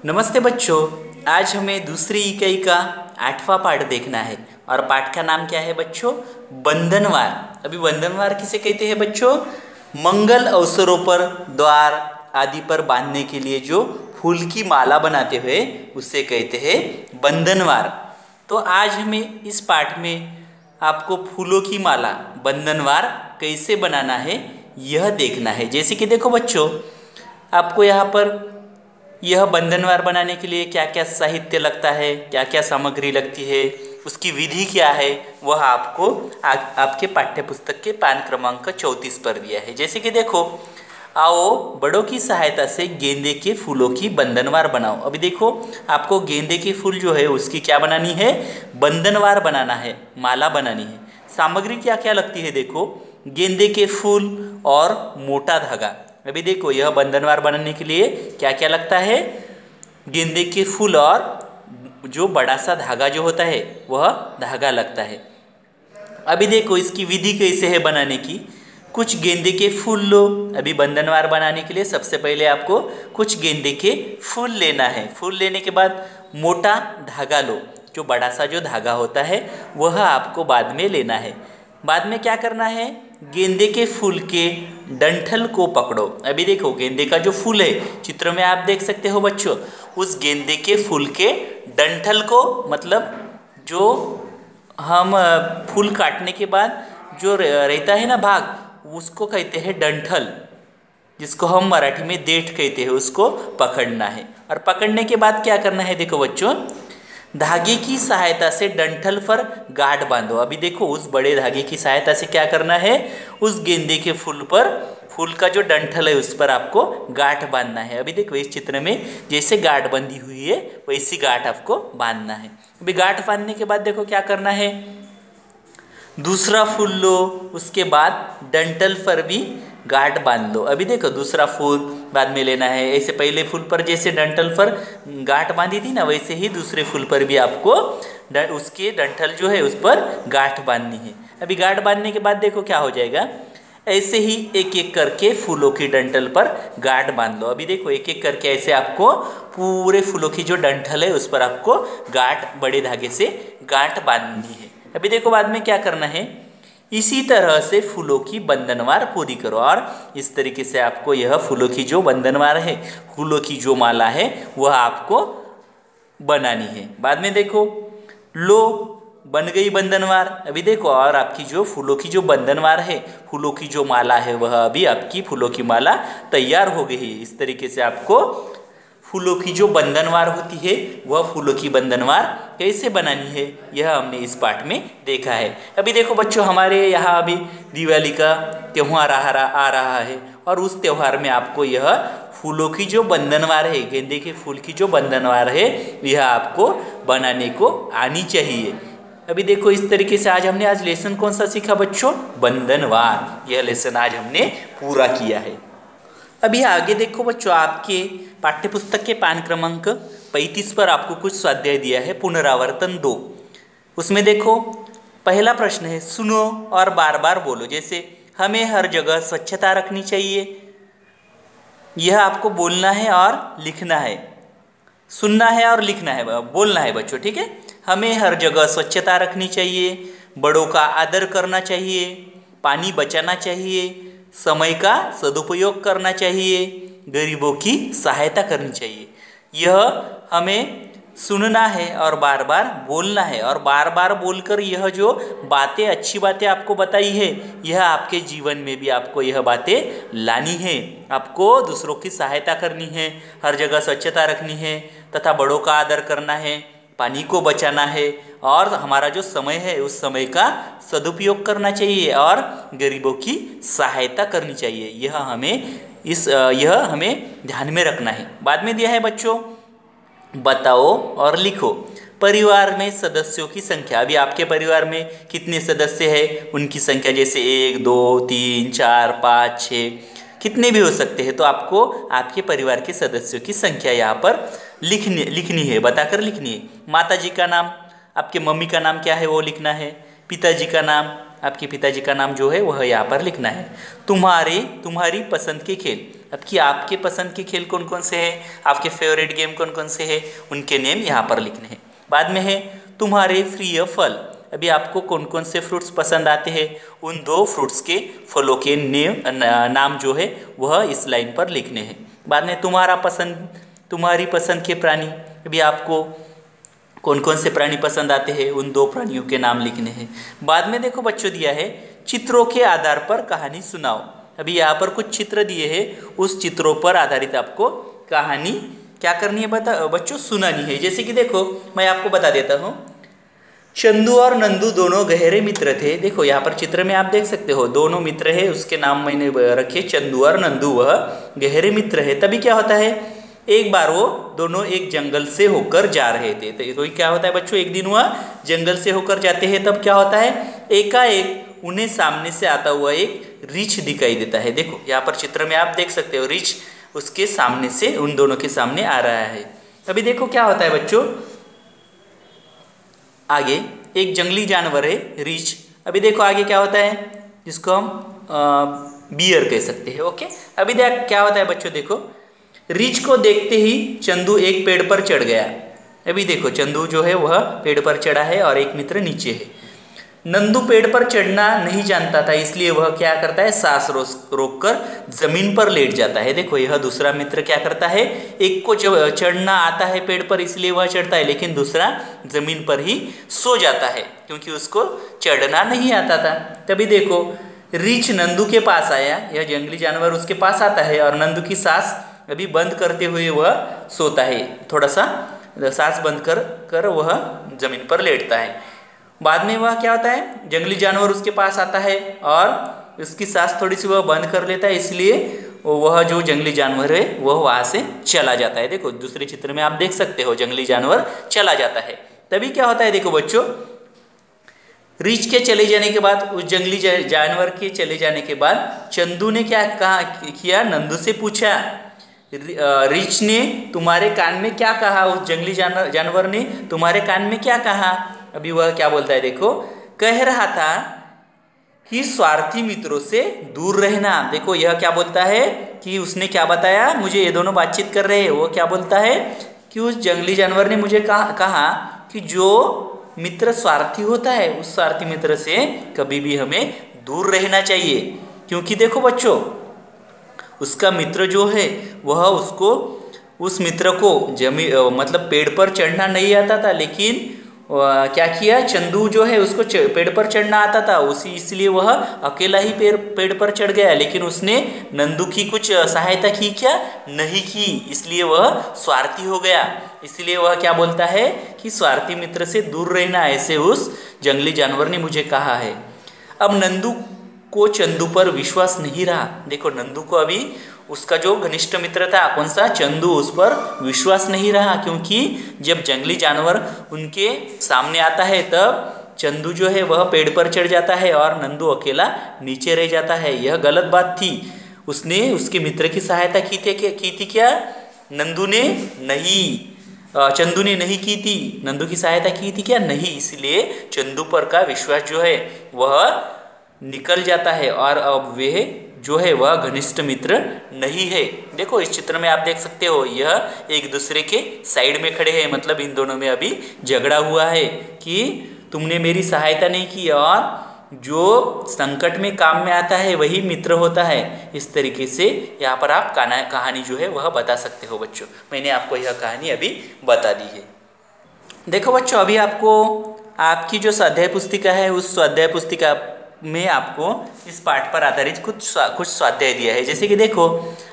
नमस्ते बच्चों। आज हमें दूसरी इकाई का 8वां पाठ देखना है और पाठ का नाम क्या है बच्चों? बंधनवार। अभी बंधनवार किसे कहते हैं बच्चों? मंगल अवसरों पर द्वार आदि पर बांधने के लिए जो फूल की माला बनाते हुए उससे कहते हैं बंधनवार। तो आज हमें इस पाठ में आपको फूलों की माला बंधनवार कैसे बनाना है यह देखना है। जैसे कि देखो बच्चों, आपको यहाँ पर यह बंधनवार बनाने के लिए क्या क्या साहित्य लगता है, क्या क्या सामग्री लगती है, उसकी विधि क्या है, वह आपको आपके पाठ्य पुस्तक के पान क्रमांक 34 पर दिया है। जैसे कि देखो, आओ बड़ों की सहायता से गेंदे के फूलों की बंधनवार बनाओ। अभी देखो, आपको गेंदे के फूल जो है उसकी क्या बनानी है? बंधनवार बनाना है, माला बनानी है। सामग्री क्या क्या लगती है? देखो, गेंदे के फूल और मोटा धागा। अभी देखो, यह बंधनवार बनाने के लिए क्या क्या लगता है? गेंदे के फूल और जो बड़ा सा धागा जो होता है वह धागा लगता है। अभी देखो, इसकी विधि कैसे है बनाने की। कुछ गेंदे के फूल लो। अभी बंधनवार बनाने के लिए सबसे पहले आपको कुछ गेंदे के फूल लेना है। फूल लेने के बाद मोटा धागा लो, जो बड़ा सा जो धागा होता है वह आपको बाद में लेना है। बाद में क्या करना है? गेंदे के फूल के डंठल को पकड़ो। अभी देखो, गेंदे का जो फूल है चित्र में आप देख सकते हो बच्चों, उस गेंदे के फूल के डंठल को, मतलब जो हम फूल काटने के बाद जो रहता है ना भाग, उसको कहते हैं डंठल, जिसको हम मराठी में देठ कहते हैं। उसको पकड़ना है और पकड़ने के बाद क्या करना है? देखो बच्चों, धागे की सहायता से डंठल पर गांठ बांधो। अभी देखो, उस बड़े धागे की सहायता से क्या करना है? उस गेंदे के फूल पर, फूल का जो डंठल है उस पर आपको गांठ बांधना है। अभी देखो, इस चित्र में जैसे गांठ बंधी हुई है वैसी गांठ आपको बांधना है। अभी गांठ बांधने के बाद देखो क्या करना है? दूसरा फूल लो, उसके बाद डंठल पर भी गांठ बांध लो। अभी देखो, दूसरा फूल बाद में लेना है। ऐसे पहले फूल पर जैसे डंठल पर गांठ बांधी थी ना, वैसे ही दूसरे फूल पर भी आपको उसके डंठल जो है उस पर गांठ बांधनी है। अभी गांठ बांधने के बाद देखो क्या हो जाएगा, ऐसे ही एक एक करके फूलों की डंठल पर गांठ बांध लो। अभी देखो, एक एक करके ऐसे आपको पूरे फूलों की जो डंठल है उस पर आपको गांठ, बड़े धागे से गांठ बांधनी है। अभी देखो, बाद में क्या करना है? इसी तरह से फूलों की बंधनवार पूरी करो। और इस तरीके से आपको यह फूलों की जो बंधनवार है, फूलों की जो माला है वह आपको बनानी है। बाद में देखो, लो बन गई बंधनवार। अभी देखो, और आपकी जो फूलों की जो बंधनवार है, फूलों की जो माला है, वह अभी आपकी फूलों की माला तैयार हो गई है। इस तरीके से आपको फूलों की जो बंधनवार होती है वह फूलों की बंधनवार कैसे बनानी है यह हमने इस पाठ में देखा है। अभी देखो बच्चों, हमारे यहाँ अभी दिवाली का त्यौहार आ रहा है और उस त्यौहार में आपको यह फूलों की जो बंधनवार है, गेंदे के फूल की जो बंधनवार है, यह आपको बनाने को आनी चाहिए। अभी देखो, इस तरीके से आज लेसन कौन सा सीखा बच्चों? बंधनवार। यह लेसन आज हमने पूरा किया है। अभी आगे देखो बच्चों, आपके पाठ्यपुस्तक के पान क्रमांक 35 पर आपको कुछ स्वाध्याय दिया है, पुनरावर्तन 2। उसमें देखो, पहला प्रश्न है, सुनो और बार बार बोलो। जैसे, हमें हर जगह स्वच्छता रखनी चाहिए, यह आपको बोलना है और लिखना है। सुनना है और लिखना है, बोलना है बच्चों, ठीक है? हमें हर जगह स्वच्छता रखनी चाहिए, बड़ों का आदर करना चाहिए, पानी बचाना चाहिए, समय का सदुपयोग करना चाहिए, गरीबों की सहायता करनी चाहिए। यह हमें सुनना है और बार बार बोलना है। और बार बार बोलकर यह जो बातें, अच्छी बातें आपको बताई है, यह आपके जीवन में भी आपको यह बातें लानी है। आपको दूसरों की सहायता करनी है, हर जगह स्वच्छता रखनी है, तथा बड़ों का आदर करना है, पानी को बचाना है, और हमारा जो समय है उस समय का सदुपयोग करना चाहिए, और गरीबों की सहायता करनी चाहिए। यह हमें ध्यान में रखना है। बाद में दिया है बच्चों, बताओ और लिखो परिवार में सदस्यों की संख्या। अभी आपके परिवार में कितने सदस्य हैं उनकी संख्या, जैसे 1 2 3 4 5 6, कितने भी हो सकते हैं। तो आपको आपके परिवार के सदस्यों की संख्या यहाँ पर लिखनी है, बताकर लिखनी है। माता जी का नाम, आपके मम्मी का नाम क्या है वो लिखना है। पिताजी का नाम, आपके पिताजी का नाम जो है वह यहाँ पर लिखना है। तुम्हारी पसंद के खेल, अब कि आपके पसंद के खेल कौन कौन से हैं, आपके फेवरेट गेम कौन कौन से हैं, उनके नेम यहाँ पर लिखने हैं। बाद में है तुम्हारे प्रिय फल, अभी आपको कौन कौन से फ्रूट्स पसंद आते हैं, उन 2 फ्रूट्स के फलों के नाम जो है वह इस लाइन पर लिखने हैं। बाद में तुम्हारी पसंद के प्राणी, अभी आपको कौन कौन से प्राणी पसंद आते हैं, उन 2 प्राणियों के नाम लिखने हैं। बाद में देखो बच्चों दिया है चित्रों के आधार पर कहानी सुनाओ, अभी यहाँ पर कुछ चित्र दिए हैं, उस चित्रों पर आधारित आपको कहानी क्या करनी है बच्चों, सुनानी है। जैसे कि देखो मैं आपको बता देता हूँ, चंदू और नंदू दोनों गहरे मित्र थे। देखो यहाँ पर चित्र में आप देख सकते हो, दोनों मित्र है, उसके नाम मैंने रखे चंदू और नंदू, वह गहरे मित्र है। तभी क्या होता है, एक बार वो दोनों एक जंगल से होकर जा रहे थे। तो क्या होता है बच्चों, एक दिन वह जंगल से होकर जाते हैं, तब क्या होता है, एकाएक उन्हें सामने से आता हुआ एक रीछ दिखाई देता है। देखो यहाँ पर चित्र में आप देख सकते हो, रीछ उसके सामने से उन दोनों के सामने आ रहा है। अभी देखो क्या होता है बच्चों, आगे एक जंगली जानवर है रीछ। अभी देखो आगे क्या होता है, जिसको हम बियर कह सकते हैं। ओके, अभी देख क्या होता है बच्चों, देखो रीछ को देखते ही चंदू एक पेड़ पर चढ़ गया। अभी देखो चंदू जो है वह पेड़ पर चढ़ा है और एक मित्र नीचे है। नंदू पेड़ पर चढ़ना नहीं जानता था, इसलिए वह क्या करता है, सांस रोक कर जमीन पर लेट जाता है। देखो यह दूसरा मित्र क्या करता है, एक को चढ़ना आता है पेड़ पर, इसलिए वह चढ़ता है, लेकिन दूसरा जमीन पर ही सो जाता है क्योंकि उसको चढ़ना नहीं आता था। तभी देखो रीछ नंदू के पास आया, यह जंगली जानवर उसके पास आता है और नंदू की सांस अभी बंद करते हुए वह सोता है, थोड़ा सा सांस बंद कर वह जमीन पर लेटता है। बाद में वह क्या होता है, जंगली जानवर उसके पास आता है और उसकी सांस थोड़ी सी वह बंद कर लेता है, इसलिए वह जो जंगली जानवर है वह वहाँ से चला जाता है। देखो दूसरे चित्र में आप देख सकते हो, जंगली जानवर चला जाता है। तभी क्या होता है, देखो बच्चों रीछ के चले जाने के बाद, उस जंगली जानवर के चले जाने के बाद चंदू ने क्या किया, नंदू से पूछा, रीछ ने तुम्हारे कान में क्या कहा, उस जंगली जानवर ने तुम्हारे कान में क्या कहा। अभी वह क्या बोलता है, देखो कह रहा था कि स्वार्थी मित्रों से दूर रहना। देखो यह क्या बोलता है कि उसने क्या बताया, मुझे ये दोनों बातचीत कर रहे हैं, वो क्या बोलता है कि उस जंगली जानवर ने मुझे कहा कि जो मित्र स्वार्थी होता है उस स्वार्थी मित्र से कभी भी हमें दूर रहना चाहिए, क्योंकि देखो बच्चों उसका मित्र जो है वह उस मित्र को मतलब पेड़ पर चढ़ना नहीं आता था, लेकिन क्या किया, चंदू जो है उसको पेड़ पर चढ़ना आता था, इसलिए वह अकेला ही पेड़ पर चढ़ गया, लेकिन उसने नंदू की कुछ सहायता की क्या, नहीं की, इसलिए वह स्वार्थी हो गया। इसलिए वह क्या बोलता है कि स्वार्थी मित्र से दूर रहना, ऐसे उस जंगली जानवर ने मुझे कहा है। अब नंदू को चंदू पर विश्वास नहीं रहा। देखो नंदू को अभी उसका जो घनिष्ठ मित्र था कौन सा, चंदू, उस पर विश्वास नहीं रहा, क्योंकि जब जंगली जानवर उनके सामने आता है तब चंदू जो है वह पेड़ पर चढ़ जाता है और नंदू अकेला नीचे रह जाता है। यह गलत बात थी, उसने उसके मित्र की सहायता की थी क्या, चंदू ने नहीं की थी, नंदू की सहायता की थी क्या, नहीं, इसलिए चंदू पर का विश्वास जो है वह निकल जाता है और अब वह जो है वह घनिष्ठ मित्र नहीं है। देखो इस चित्र में आप देख सकते हो, यह एक दूसरे के साइड में खड़े हैं, मतलब इन दोनों में अभी झगड़ा हुआ है कि तुमने मेरी सहायता नहीं की, और जो संकट में काम में आता है वही मित्र होता है। इस तरीके से यहाँ पर आप कहानी जो है वह बता सकते हो बच्चों। मैंने आपको यह कहानी अभी बता दी है। देखो बच्चों अभी आपको आपकी जो स्वाध्याय पुस्तिका है उस स्वाध्याय पुस्तिका में आपको इस पाठ पर आधारित कुछ स्वाध्याय दिया है। जैसे कि देखो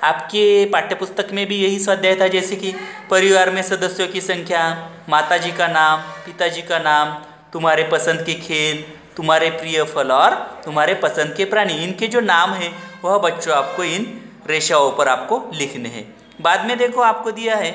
आपके पाठ्यपुस्तक में भी यही स्वाध्याय था, जैसे कि परिवार में सदस्यों की संख्या, माताजी का नाम, पिताजी का नाम, तुम्हारे पसंद के खेल, तुम्हारे प्रिय फल और तुम्हारे पसंद के प्राणी। इनके जो नाम है वह बच्चों आपको इन रेखाओं पर आपको लिखने हैं। बाद में देखो आपको दिया है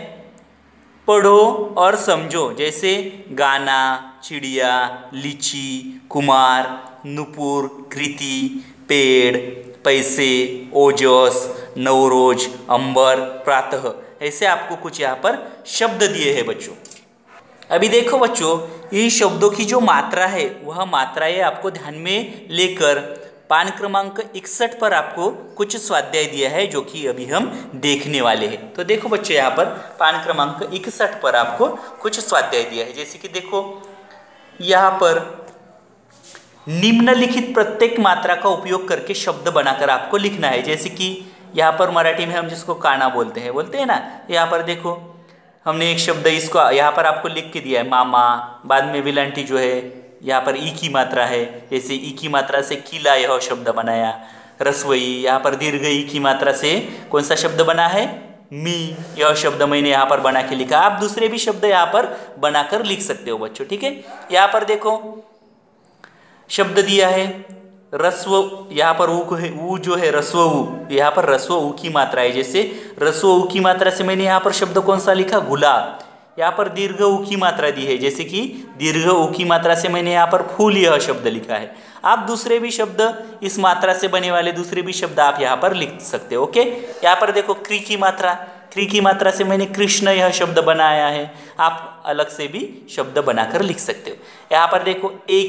पढ़ो और समझो, जैसे गाना, चिड़िया, लीची, कुमार, नुपुर, कृति, पेड़, पैसे, ओजस, नवरोज, अंबर, प्रातः, ऐसे आपको कुछ यहाँ पर शब्द दिए हैं बच्चों। अभी देखो बच्चों, इन शब्दों की जो मात्रा है वह मात्राएं आपको ध्यान में लेकर पान क्रमांक 61 पर आपको कुछ स्वाध्याय दिया है जो कि अभी हम देखने वाले हैं। तो देखो बच्चों, यहाँ पर पान क्रमांक 61 पर आपको कुछ स्वाध्याय दिया है। जैसे कि देखो यहाँ पर निम्नलिखित प्रत्येक मात्रा का उपयोग करके शब्द बनाकर आपको लिखना है। जैसे कि यहाँ पर मराठी में हम जिसको काना बोलते हैं ना, यहाँ पर देखो हमने एक शब्द इसको यहाँ पर आपको लिख के दिया है मामा, बाद में विलंटी जो है यहाँ पर ई की मात्रा है, जैसे ई की मात्रा से किला यह शब्द बनाया। रसवई, यहाँ पर दीर्घ ई की मात्रा से कौन सा शब्द बना है, मी, यह शब्द मैंने यहाँ पर बना के लिखा। आप दूसरे भी शब्द यहाँ पर बनाकर लिख सकते हो बच्चों, ठीक है। यहाँ पर देखो शब्द दिया है रस्व, यहाँ पर ऊ जो है रस्व ऊ, यहाँ पर रस्व ऊ की मात्रा है। जैसे रस्व ऊ की मात्रा से मैंने यहाँ पर शब्द कौन सा लिखा, गुलाब। यहाँ पर दीर्घ ऊ की मात्रा दी है, जैसे कि दीर्घ ऊ की मात्रा से मैंने यहाँ पर फूल यह शब्द लिखा है। आप दूसरे भी शब्द, इस मात्रा से बने वाले दूसरे भी शब्द आप यहाँ पर लिख सकते हो, ओके। यहाँ पर देखो क्री की मात्रा से मैंने कृष्ण यह शब्द बनाया है। आप अलग से भी शब्द बनाकर लिख सकते हो। यहाँ पर देखो ए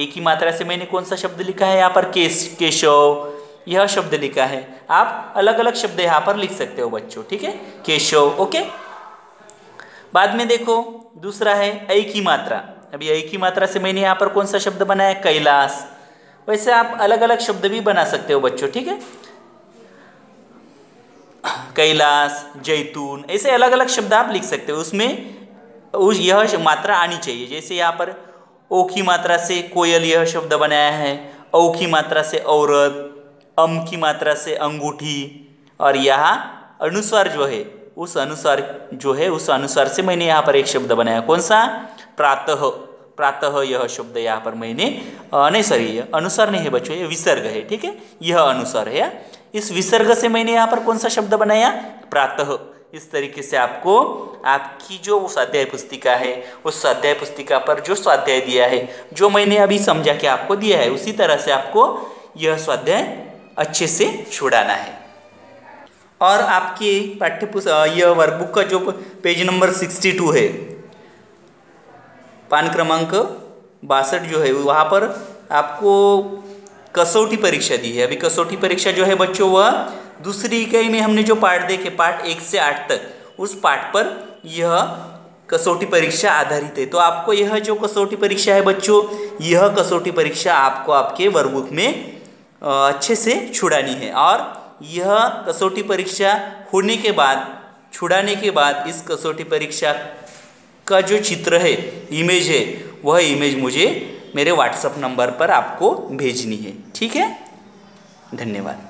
की मात्रा से मैंने कौन सा शब्द लिखा है, यहाँ पर केशव यह शब्द लिखा है। आप अलग अलग शब्द यहाँ पर लिख सकते हो बच्चों, ठीक है, केशव, ओके। बाद में देखो दूसरा है ऐ की मात्रा। अभी ऐ की मात्रा से मैंने यहाँ पर कौन सा शब्द बनाया, कैलाश। वैसे आप अलग अलग शब्द भी बना सकते हो बच्चों, ठीक है, कैलाश, जैतून, ऐसे अलग अलग शब्द आप लिख सकते हो। उसमें यह मात्रा आनी चाहिए। जैसे यहाँ पर ओ की मात्रा से कोयल यह शब्द बनाया है, औ की मात्रा से औरत, अम की मात्रा से अंगूठी, और यहाँ अनुस्वार जो है उस अनुसार से मैंने यहाँ पर एक शब्द बनाया, कौन सा, प्रातः यह शब्द यहाँ पर मैंने नहीं सॉरी, यह अनुसार नहीं है बच्चों, ये विसर्ग है, ठीक है, यह अनुसार है। इस विसर्ग से मैंने यहाँ पर कौन सा शब्द बनाया, प्रातः। इस तरीके से आपको आपकी जो स्वाध्याय पुस्तिका है उस स्वाध्याय पुस्तिका पर जो स्वाध्याय दिया है, जो मैंने अभी समझा के आपको दिया है, उसी तरह से आपको यह स्वाध्याय अच्छे से छुड़ाना है। और आपके यह वर्कबुक का जो पेज नंबर 62 है, पान क्रमांक 62 जो है, वहाँ पर आपको कसौटी परीक्षा दी है। अभी कसौटी परीक्षा जो है बच्चों, वह दूसरी इकाई में हमने जो पाठ देखे, पाठ 1 से 8 तक, उस पाठ पर यह कसौटी परीक्षा आधारित है। तो आपको यह जो कसौटी परीक्षा है बच्चों, यह कसौटी परीक्षा आपको आपके वर्कबुक में अच्छे से छुड़ानी है। और यह कसौटी परीक्षा होने के बाद, छुड़ाने के बाद, इस कसौटी परीक्षा का जो चित्र है, इमेज है, वह इमेज मुझे मेरे व्हाट्सएप नंबर पर आपको भेजनी है, ठीक है। धन्यवाद।